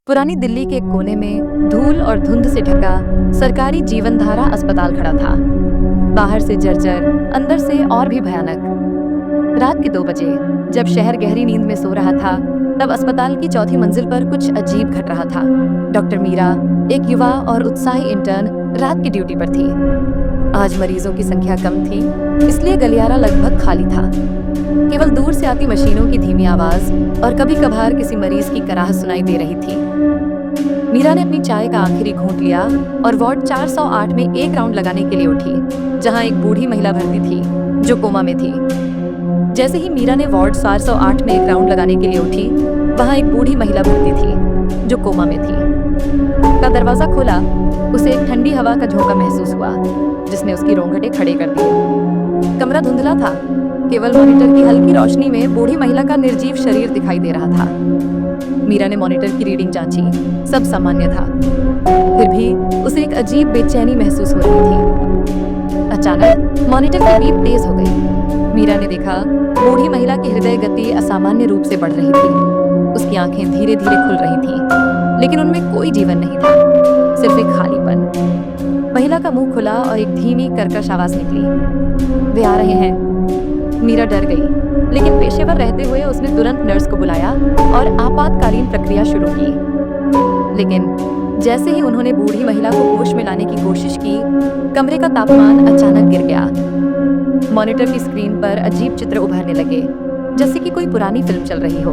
पुरानी दिल्ली के एक कोने में धूल और धुंध से ढका सरकारी जीवन धारा अस्पताल खड़ा था। बाहर से जर्जर, अंदर से और भी भयानक। रात के 2 बजे जब शहर गहरी नींद में सो रहा था, तब अस्पताल की चौथी मंजिल पर कुछ अजीब घट रहा था। डॉक्टर मीरा, एक युवा और उत्साही इंटर्न, रात की ड्यूटी पर थी। आज मरीजों की संख्या कम थी, इसलिए गलियारा लगभग खाली था। केवल दूर से आती मशीनों की धीमी आवाज और कभी कभार किसी मरीज की कराह सुनाई दे रही थी। मीरा ने अपनी चाय का आखिरी घूंट लिया और वार्ड 408 में एक राउंड लगाने के लिए उठी, जहां एक बूढ़ी महिला भर्ती थी जो कोमा में थी। जैसे ही मीरा ने वार्ड 408 में एक राउंड लगाने के लिए उठी, वहां एक बूढ़ी महिला भर्ती थी जो कोमा में थी। का दरवाजा खोला, उसे एक ठंडी हवा का झोंका महसूस हुआ, जिसने उसकी रोंगटे खड़े कर दिए। कमरा धुंधला था, केवल मॉनिटर की हल्की रोशनी में बूढ़ी महिला का निर्जीव शरीर दिखाई दे रहा था। मीरा ने मॉनिटर की रीडिंग जांची, सब सामान्य था। फिर भी उसे एक अजीब बेचैनी महसूस हो रही थी। अचानक मॉनिटर की बीप तेज हो गई। मीरा ने देखा बूढ़ी महिला की हृदय गति असामान्य रूप से बढ़ रही थी। उसकी आंखें धीरे धीरे खुल रही थीं, लेकिन उनमें कोई जीवन नहीं था, सिर्फ एक खालीपन। महिला का मुंह खुला और एक धीमी कर्कश आवाज निकली, वे आ रहे हैं। मीरा डर गई, लेकिन पेशेवर रहते हुए उसने तुरंत नर्स को बुलाया और आपातकालीन प्रक्रिया शुरू की। लेकिन जैसे ही उन्होंने बूढ़ी महिला को होश में लाने की कोशिश की, कमरे का तापमान अचानक गिर गया। मॉनिटर की स्क्रीन पर अजीब चित्र उभरने लगे, जैसे कि कोई पुरानी फिल्म चल रही हो।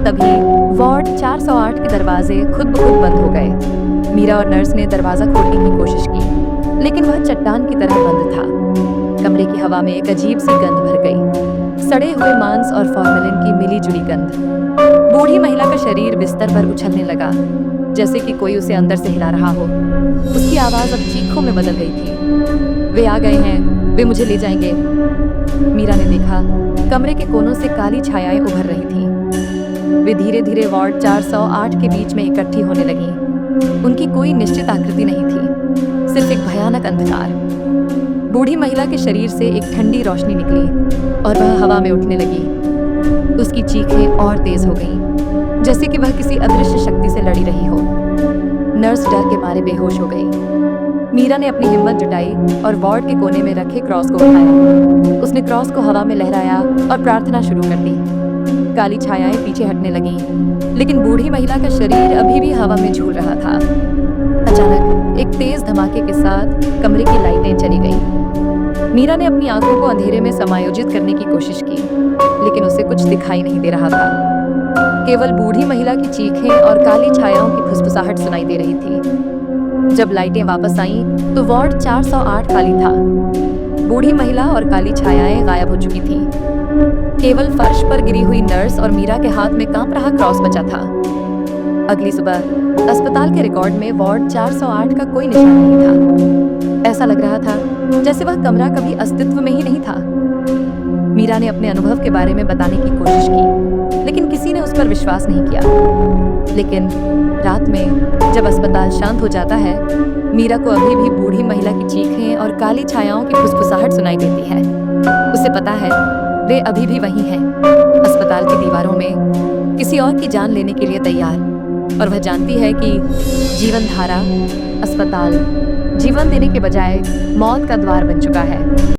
तभी वार्ड 408 के दरवाजे खुद ब खुद बंद हो गए। मीरा और नर्स ने दरवाजा खोलने की कोशिश की, लेकिन वह चट्टान की तरह बंद था। कमरे की हवा में एक अजीब सी गंध भर गई, सड़े हुए मांस और फॉर्मेलिन की मिली जुली गंध। बूढ़ी महिला का शरीर बिस्तर पर उछलने लगा, जैसे कि कोई उसे अंदर से हिला रहा हो। उसकी आवाज अब चीखों में बदल गई थी, वे आ गए हैं, वे मुझे ले जाएंगे। मीरा ने देखा कमरे के कोनों से काली छायाएं उभर रही थीं। वे धीरे धीरे वार्ड 408 के बीच में इकट्ठी होने लगी। उनकी कोई निश्चित आकृति नहीं थी, सिर्फ एक भयानक अंधकार। बूढ़ी महिला के शरीर से एक ठंडी रोशनी निकली और वह हवा में उठने लगी। उसकी चीखें और तेज हो गईं, जैसे कि वह किसी अदृश्य शक्ति से लड़ी रही हो। नर्स डर के मारे बेहोश हो गई। मीरा ने अपनी हिम्मत जुटाई और वार्ड के कोने में रखे क्रॉस को उठाया। उसने क्रॉस को हवा में लहराया और प्रार्थना शुरू कर दी। काली छायाएं पीछे हटने लगीं, लेकिन बूढ़ी महिला का शरीर अभी भी हवा में झूल रहा था। अचानक एक तेज धमाके के साथ कमरे की लाइटें चली गईं। मीरा ने अपनी आंखों को अंधेरे में समायोजित करने की कोशिश की, लेकिन उसे कुछ दिखाई नहीं दे रहा था। केवल बूढ़ी महिला की चीखें और काली छायाओं की फुसफुसाहट सुनाई दे रही थी। जब लाइटें वापस आईं, तो वार्ड 408 खाली था। बूढ़ी महिला और काली छायाएं गायब हो चुकी थीं। केवल फर्श पर गिरी हुई नर्स और मीरा के हाथ में कांप रहा क्रॉस बचा था। अगली सुबह अस्पताल के रिकॉर्ड में वार्ड 408 का कोई निशान नहीं था। ऐसा लग रहा था जैसे वह कमरा कभी अस्तित्व में ही नहीं था। मीरा ने अपने अनुभव के बारे में बताने की कोशिश की, लेकिन किसी ने उस पर विश्वास नहीं किया। लेकिन रात में जब अस्पताल शांत हो जाता है, मीरा को अभी भी बूढ़ी महिला की चीखें और काली छायाओं की फुसफुसाहट सुनाई देती है। उसे पता है वे अभी भी वहीं हैं, अस्पताल की दीवारों में, किसी और की जान लेने के लिए तैयार। और वह जानती है कि जीवन धारा अस्पताल जीवन देने के बजाय मौत का द्वार बन चुका है।